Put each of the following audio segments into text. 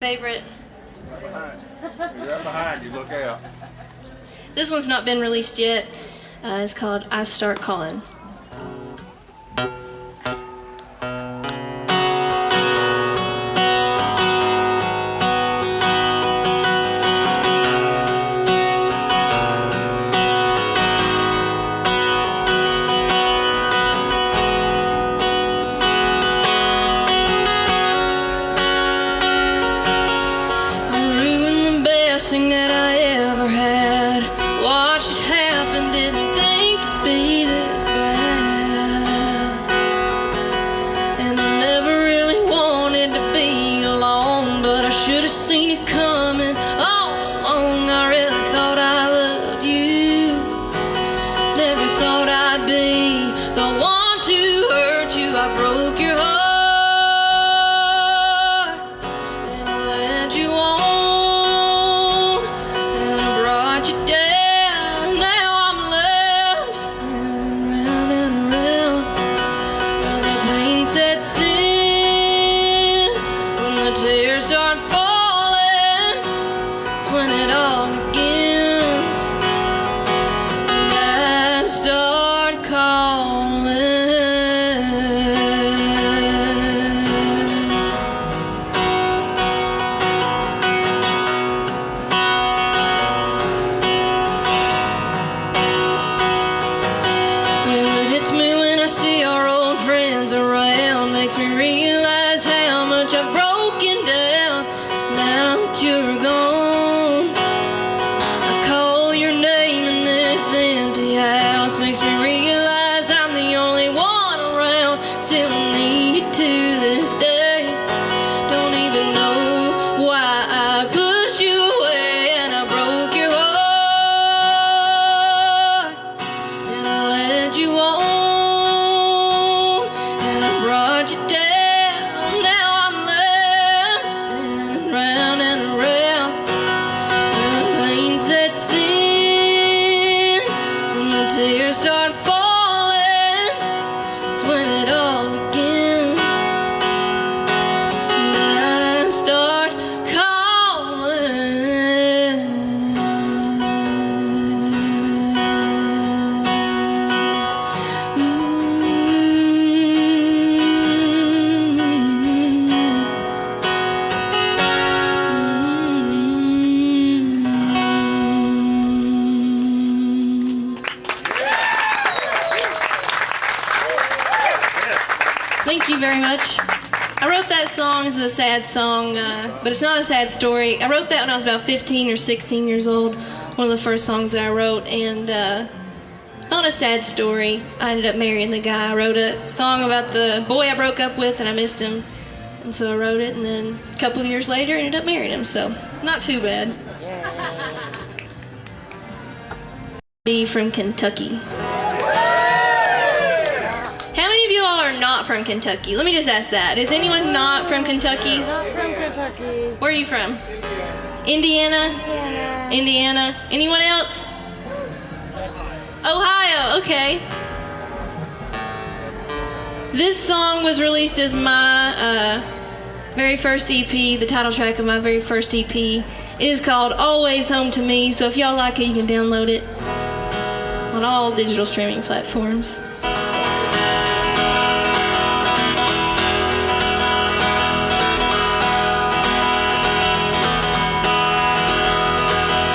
Favorite. Right behind you, look out. This one's not been released yet. It's called I Start Calling. Thing that I ever had. Watched it happen, didn't think it'd be this bad. And I never really wanted to be alone, but I should have seen it coming all along. I really thought I loved you. Never thought I'd be the one to hurt you. I broke your heart and I led you on. Tears start falling, it's when it all begins, and I start calling. Well, it hits me when I see our old friends around, makes me realize how much I've broken down. Now that you're gone, I call your name in this empty house. Makes me realize I'm the only one around. Still need you to this day. Don't even know why I pushed you away, and I broke your heart and I led you on, and I brought you down. Tears start falling, it's when it all begins, and I start calling. Thank you very much. I wrote that song as a sad song, but it's not a sad story. I wrote that when I was about 15 or 16 years old, one of the first songs that I wrote, and not a sad story. I ended up marrying the guy. I wrote a song about the boy I broke up with, and I missed him, and so I wrote it, and then a couple of years later, I ended up marrying him, so not too bad. Be from Kentucky. How many of you all are not from Kentucky? Let me just ask that. Is anyone not from Kentucky? Not from Kentucky. Where are you from? Indiana? Indiana. Anyone else? Ohio, okay. This song was released as my very first EP, the title track of my very first EP. It is called Always Home to Me, so if y'all like it, you can download it on all digital streaming platforms.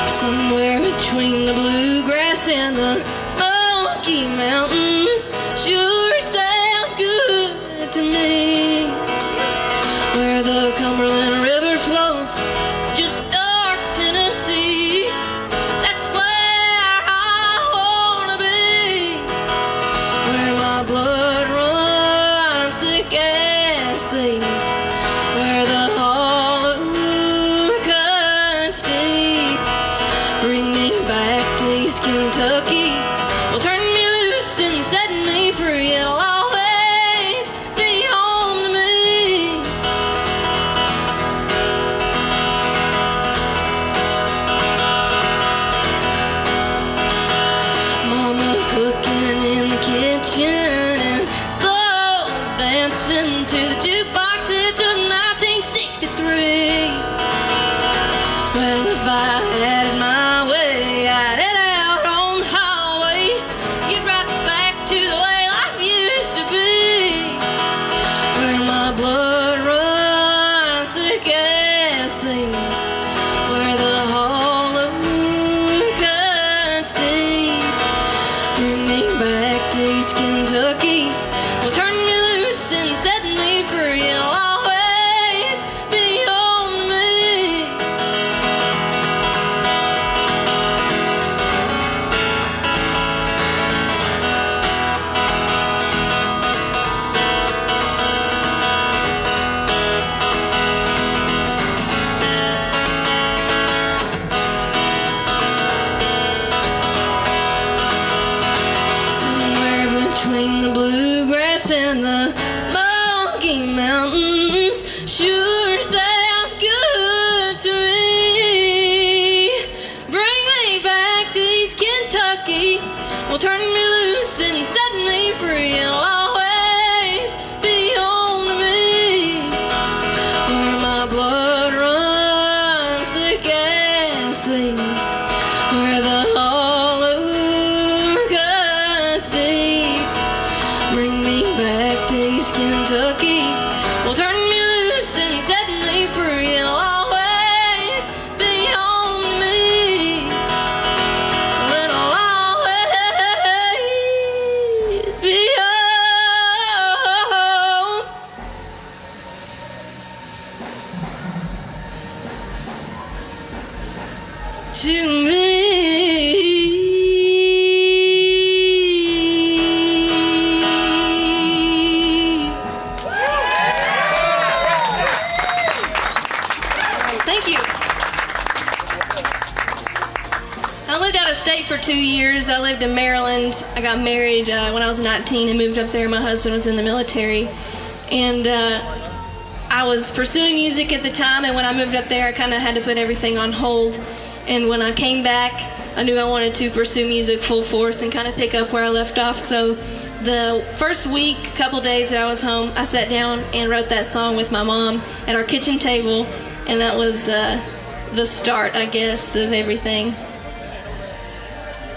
Somewhere between the bluegrass and the Smoky Mountains, sure sounds good to me. Where the Cumberland River flows just north of Tennessee, that's where I wanna be. Where my blood runs thick as thieves, where the hollow cuts deep. Bring me back to East Kentucky, well, turn me loose and set me free. It'll always be home to turn me loose and set me free. It'll always be home to me, where my blood runs thick as thieves, where the hollow cuts deep. Bring me back to East Kentucky. Well, turn me loose and set me free. It'll always be home to me. It'll always be home to me. Thank you. I lived out of state for 2 years. I lived in Maryland. I got married when I was 19 and moved up there. My husband was in the military. And I was pursuing music at the time, and when I moved up there, I kind of had to put everything on hold. And when I came back, I knew I wanted to pursue music full force and kind of pick up where I left off. So the first week, couple days that I was home, I sat down and wrote that song with my mom at our kitchen table. And that was the start, I guess, of everything.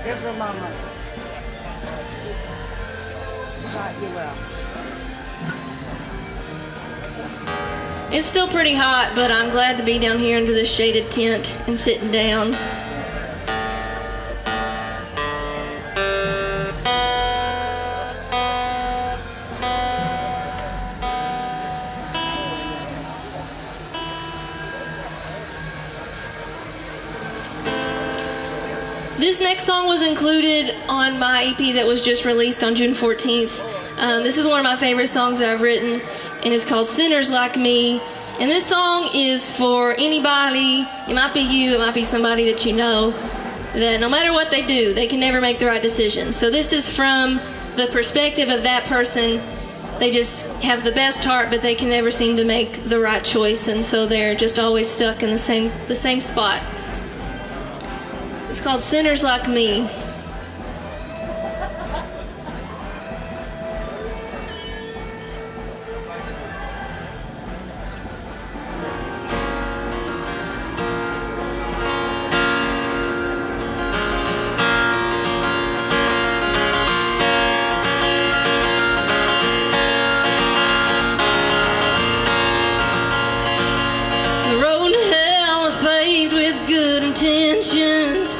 Give her mama. Got you well. It's still pretty hot, but I'm glad to be down here under this shaded tent and sitting down. This next song was included on my EP that was just released on June 14th. This is one of my favorite songs that I've written, and it's called Sinners Like Me. And this song is for anybody. It might be you, it might be somebody that you know, that no matter what they do, they can never make the right decision. So this is from the perspective of that person. They just have the best heart, but they can never seem to make the right choice, and so they're just always stuck in the same spot. It's called Sinners Like Me. The road to hell is paved with good intentions,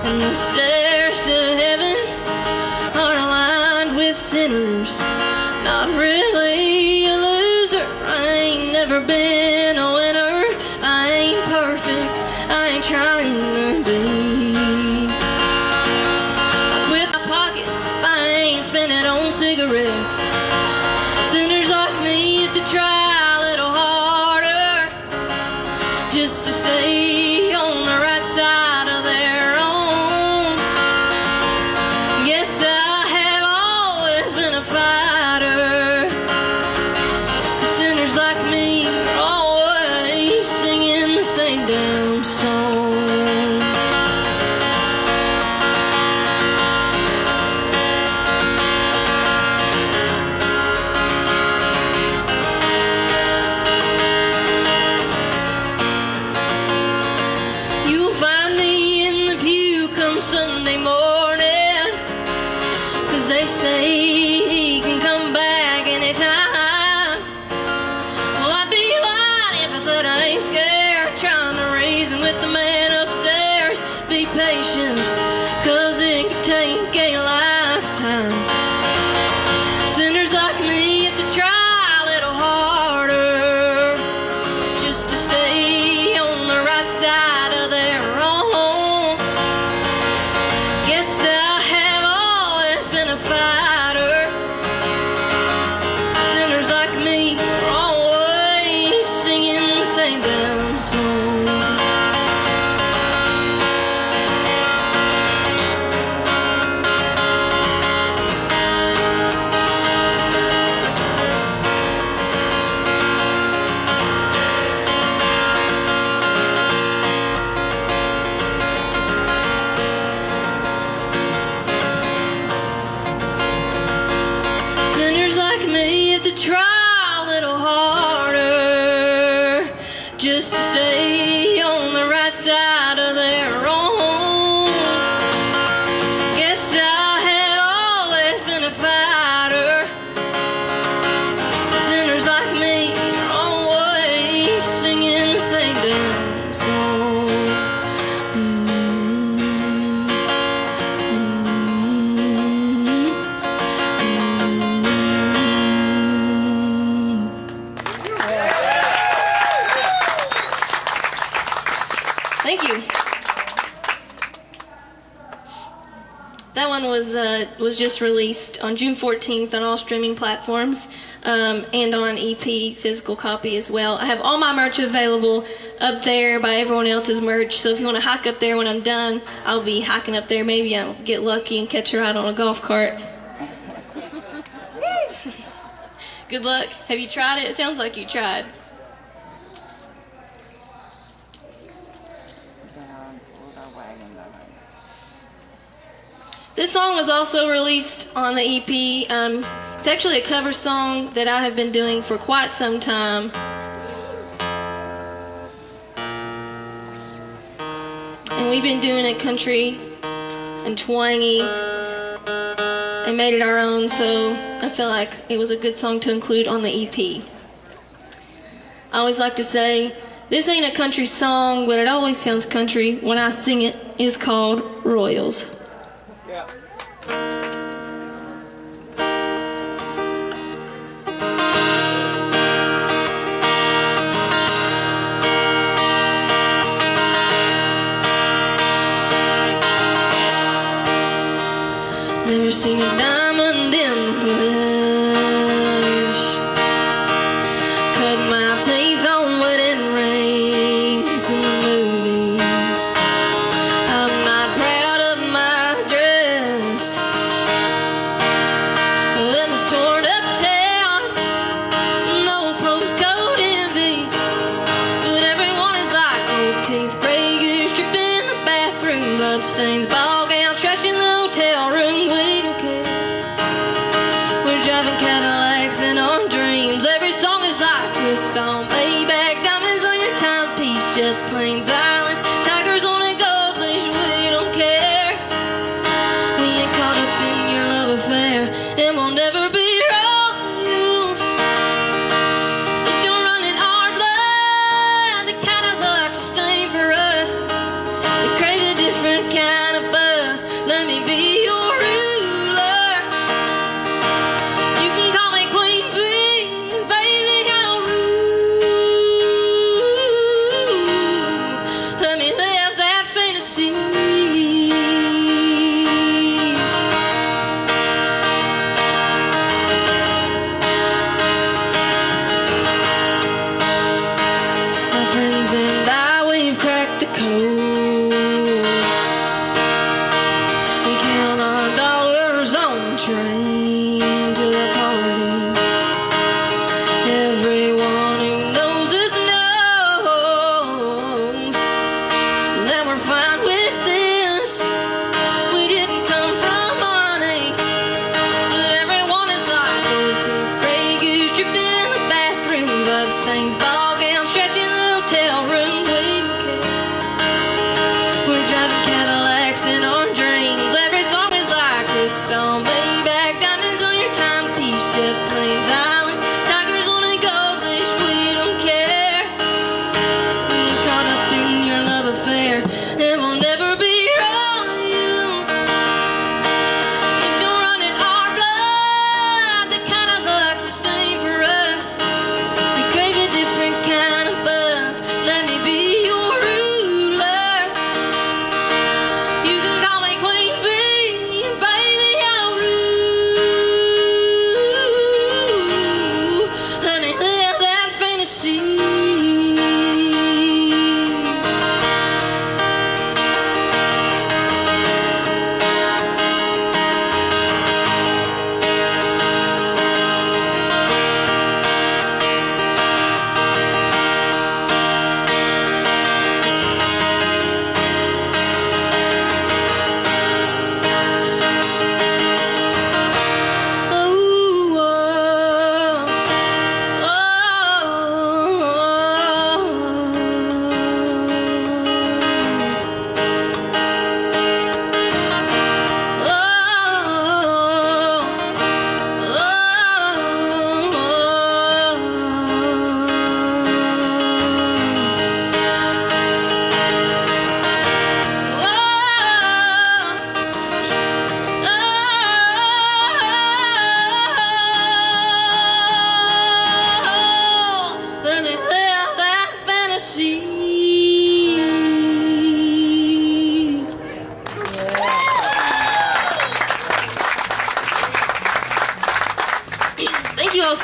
and the stairs to heaven are lined with sinners. Not really a loser, I ain't never been a winner. I ain't perfect, I ain't trying to be. I quit my pocket if I ain't spending it on cigarettes. Sinners like me have to try a little harder just to stay on the right side of their own. Yes, I have always been a fighter, 'cause sinners like me are always singing the same damn song. You'll find me in the pew come Sunday morning, 'cause they say he can come back anytime. Well, I'd be lying if I said I ain't scared, trying to reason with the man upstairs. Be patient, 'cause it could take a lifetime. Sinners like me have to try a little harder just to stay on the right side of their own. Guess I have always been a fighter. Sinners like me are always singing the same damn song. just to stay on the right side of their own. Guess I have always been a fighter. Sinners like me are always singing the same damn song. Thank you. That one was just released on June 14th on all streaming platforms, and on EP physical copy as well. I have all my merch available up there by everyone else's merch, so if you want to hike up there when I'm done, I'll be hiking up there. Maybe I'll get lucky and catch a ride on a golf cart. Good luck. Have you tried it? It sounds like you tried. This song was also released on the EP. It's actually a cover song that I have been doing for quite some time. And we've been doing it country and twangy and made it our own, so I felt like it was a good song to include on the EP. I always like to say, this ain't a country song, but it always sounds country when I sing it. It's called Royals. Yeah. Never seen a diamond in the flesh. Cut my teeth on wedding rings in the movies. I'm not proud of my dress in this torn up town. No postcode envy, but everyone is like gold teeth, gray goose dripping in the bathroom, bloodstains, ball gowns, trash in the hotel room. We don't care. We're driving Cadillacs in our dreams. Every song is like crystal, Maybach, diamonds on your timepiece, jet planes, islands, tigers on a gold leash. We don't care. We ain't caught up in your love affair, and we'll never be royals. It don't run in our blood, the kind of luck to stain for us. We crave a different kind of buzz. Let me be your ruler. You can call me Queen Bee, baby, I'll rule. Let me live that fantasy.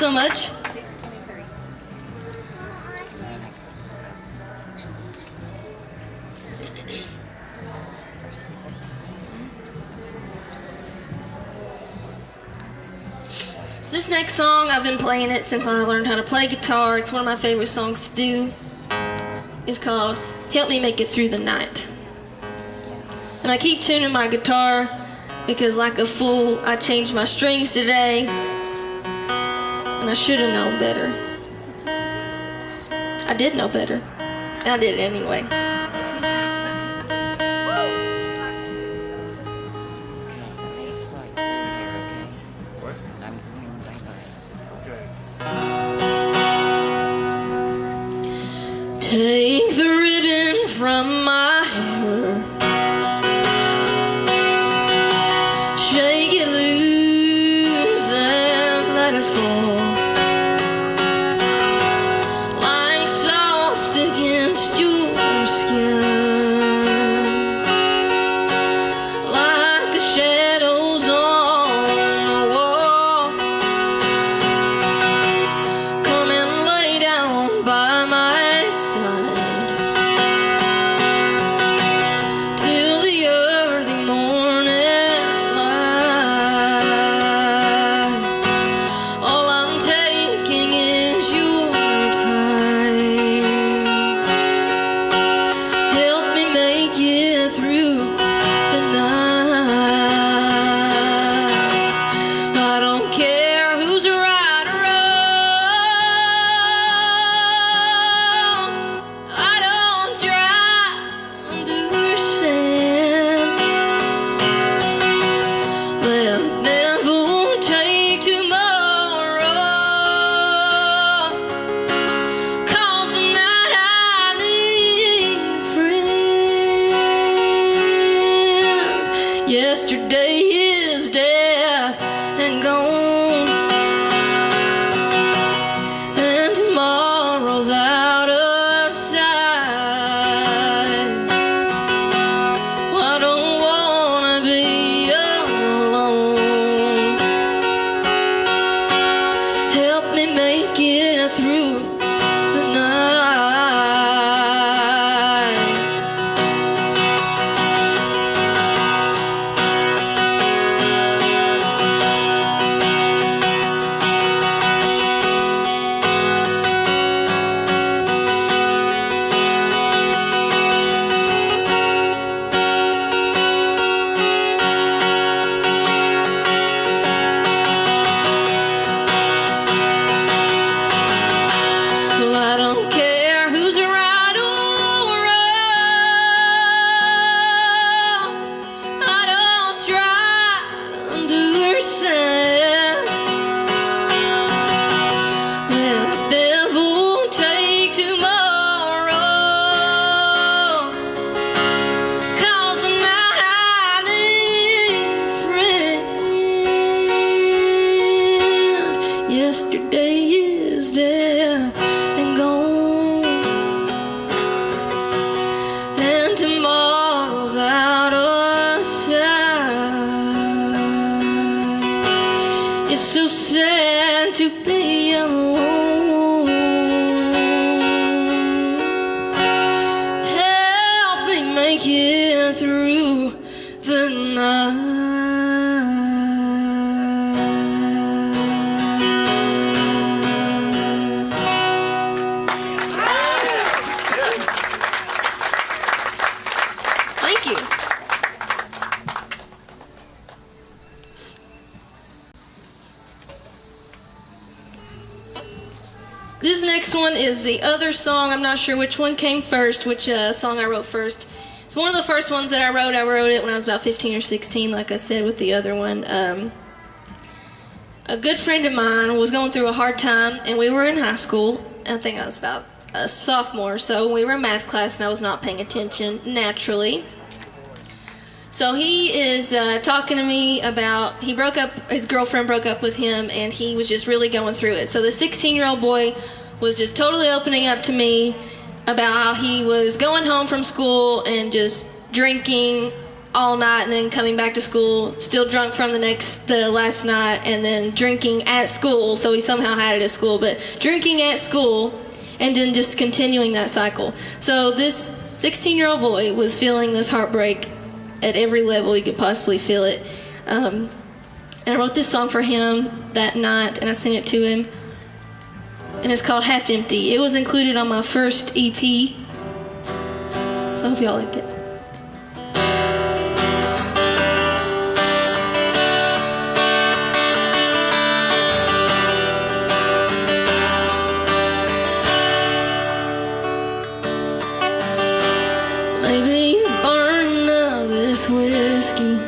so much. This next song, I've been playing it since I learned how to play guitar. It's one of my favorite songs to do. It's called Help Me Make It Through the Night. And I keep tuning my guitar because like a fool, I changed my strings today. And I should have known better. I did know better. And I did it anyway. Take the ribbon from my hair, shake it loose and let it fall, like soft against your skin, like the shadows on the wall. Come and lay down by my till the early morning light. All I'm taking is your time. Help me make it through the night. I don't care who's right or wrong. I don't try to understand. Let the devil take tomorrow, 'cause tonight I need a friend. Yesterday is dead and gone, and tomorrow's out of sight. I don't wanna be alone. Help me make it through the night. Well, I don't care who's right or wrong. I don't try to understand. Let the devil take tomorrow, 'cause tonight I need a friend. Yesterday is dead and gone, and tomorrow's out of sight. It's so sad to be alone. Help me make it through the night. Thank you. This next one is the other song. I'm not sure which one came first, which song I wrote first. It's one of the first ones that I wrote. I wrote it when I was about 15 or 16, like I said with the other one. A good friend of mine was going through a hard time, and we were in high school. I think I was about a sophomore, so we were in math class, and I was not paying attention, naturally. So he is talking to me about, he broke up, his girlfriend broke up with him, and he was just really going through it. So the 16-year-old boy was just totally opening up to me about how he was going home from school and just drinking all night and then coming back to school, still drunk from the last night, and then drinking at school. So he somehow had it at school, but drinking at school and then just continuing that cycle. So this 16-year-old boy was feeling this heartbreak at every level he could possibly feel it. And I wrote this song for him that night, and I sent it to him. And it's called Half Empty. It was included on my first EP. So I hope y'all like it. Maybe the burn of this whiskey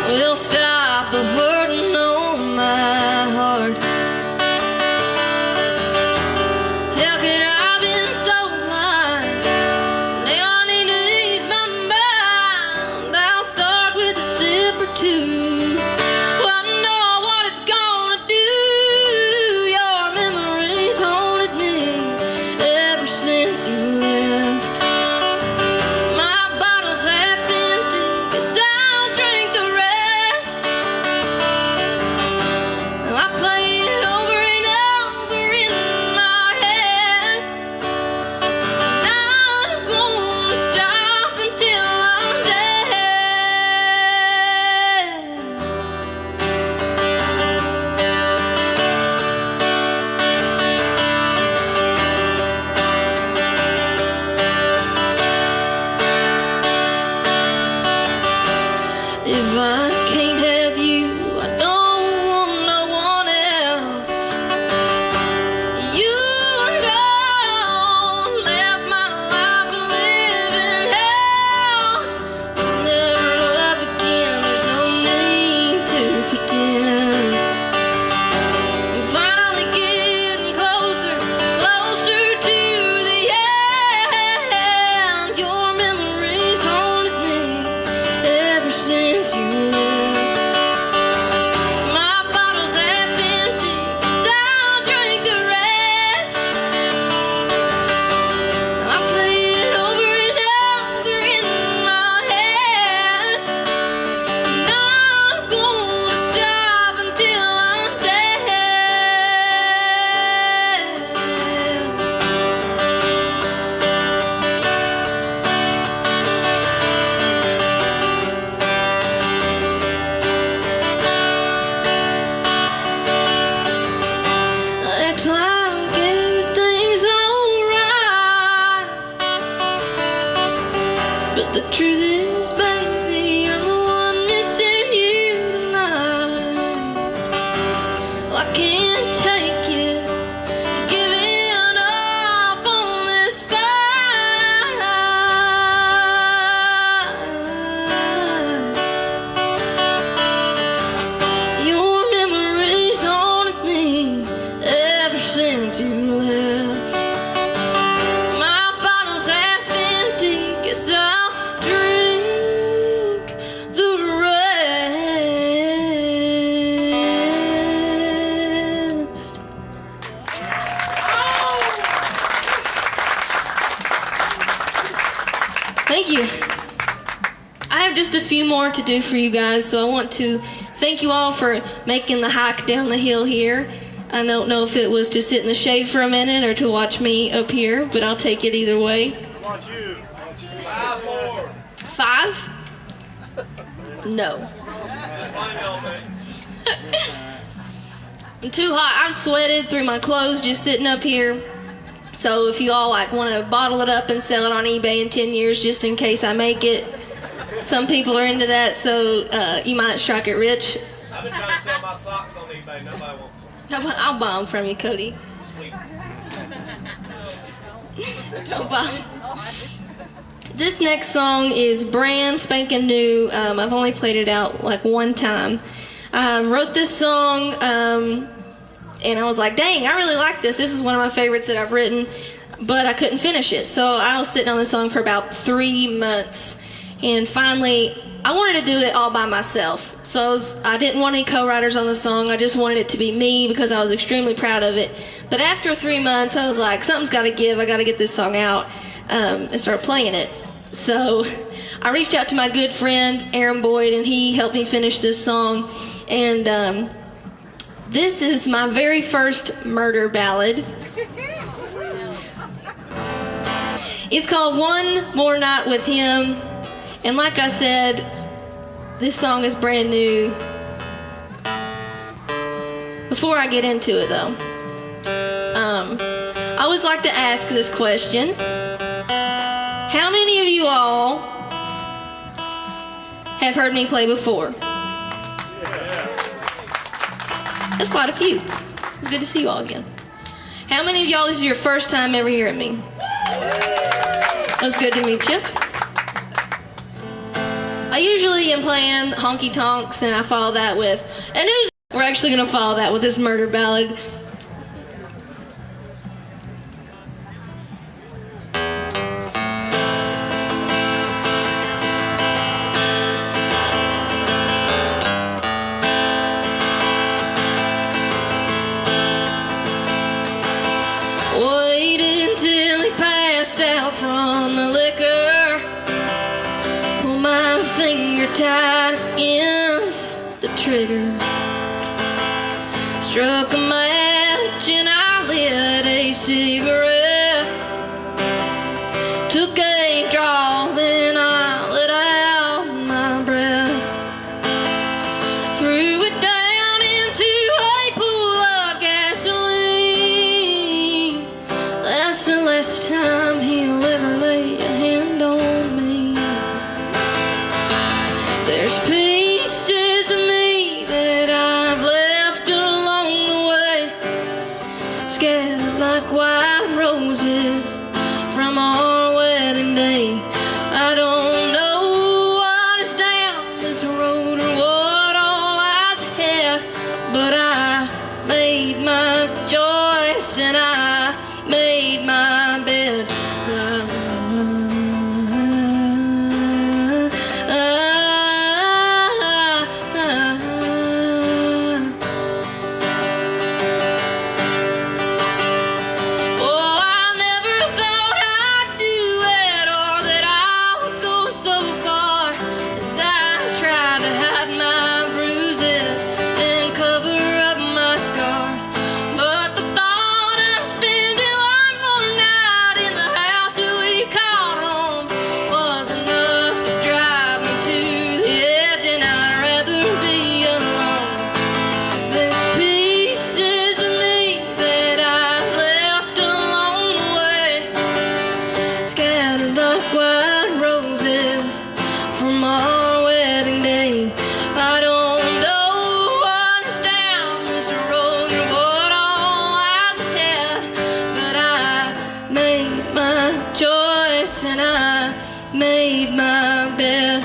will stop the hurting on my heart. How could I have been so blind? Now I need to ease my mind. I'll start with a sip or two. Well, I know what it's gonna do. Your memories haunted me ever since you left. My bottle's half empty, 'cause I'll drink the rest. I play it over and over in my head. And I'm gonna stop until I'm dead. If I can't have you, I don't want no one else. You're gone, left my life a living hell. We'll never love again, there's no need to pretend. I'm finally getting closer, closer to the end. Your memories haunted me ever since you left. My bottle's half empty, 'cause I'll drink the rest. I play it over and over in my head. And I'm gonna stop until I'm dead. Act like everything's alright, but the truth is, baby, I'm the one missing you tonight. Well, I can't take it, giving up on this fight. Your memories haunted me ever since you left. My bottle's half empty, 'cause I'll drink the rest. Thank you. I have just a few more to do for you guys, so I want to thank you all for making the hike down the hill here. I don't know if it was to sit in the shade for a minute or to watch me up here, but I'll take it either way. Watch you. 5 more. 5? No. I'm too hot. I've sweated through my clothes just sitting up here. So if you all like want to bottle it up and sell it on eBay in 10 years just in case I make it. Some people are into that, so you might strike it rich. I've been trying to sell my socks on eBay. Nobody wants them. No, I'll buy them from you, Cody. Sweet. Don't buy 'em. This next song is brand spanking new. I've only played it out like one time. I wrote this song and I was like, dang, I really like this. This is one of my favorites that I've written, but I couldn't finish it. So I was sitting on this song for about 3 months, and finally I wanted to do it all by myself. So I didn't want any co-writers on the song. I just wanted it to be me because I was extremely proud of it. But after 3 months, I was like, something's got to give. I got to get this song out, and start playing it. So I reached out to my good friend Aaron Boyd, and he helped me finish this song. And this is my very first murder ballad. It's called One More Night with Him. And like I said, this song is brand new. Before I get into it though, I always like to ask this question. How many of you all have heard me play before? That's quite a few. It's good to see you all again. How many of y'all, this is your first time ever hearing me? It's good to meet you. I usually am playing honky tonks, and I follow that with, and we're actually going to follow that with this murder ballad. Waited till he passed out from the liquor. Pull my finger tight against the trigger. Struck a match and I lit a cigarette. Took a draw, then I let out my breath. Threw it down into a pool of gasoline. That's the last time he'll ever lay a hand on me. There's pieces of me that I've left along the way, scattered like white roses from our wedding day. I don't know what is down this road or what all lies ahead, but I made my choice and I made my bed. And I made my bed.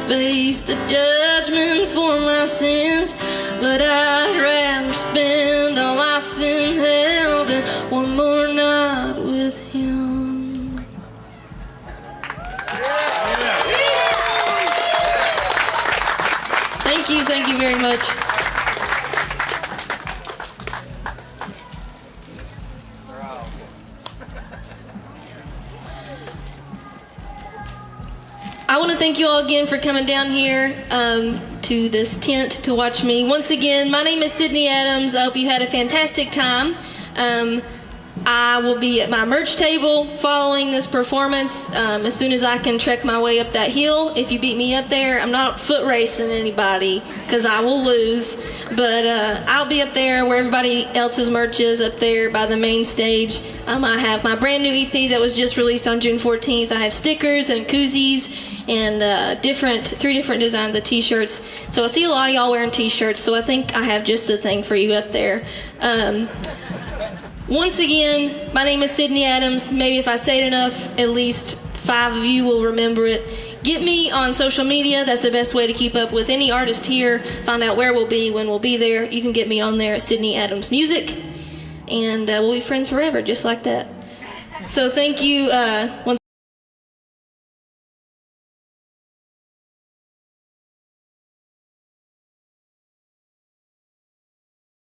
Face the judgment for my sins, but I'd rather spend a life in hell than one more night with him. Thank you very much. I want to thank you all again for coming down here to this tent to watch me. Once again, my name is Sydney Adams. I hope you had a fantastic time. I will be at my merch table following this performance as soon as I can trek my way up that hill. If you beat me up there, I'm not foot racing anybody because I will lose. But I'll be up there where everybody else's merch is, up there by the main stage. I have my brand new EP that was just released on June 14th. I have stickers and koozies and 3 different designs of t-shirts. So I see a lot of y'all wearing t-shirts, so I think I have just the thing for you up there. Once again, my name is Sydney Adams. Maybe if I say it enough, at least 5 of you will remember it. Get me on social media. That's the best way to keep up with any artist here. Find out where we'll be, when we'll be there. You can get me on there at Sydney Adams Music. And we'll be friends forever, just like that. So thank you once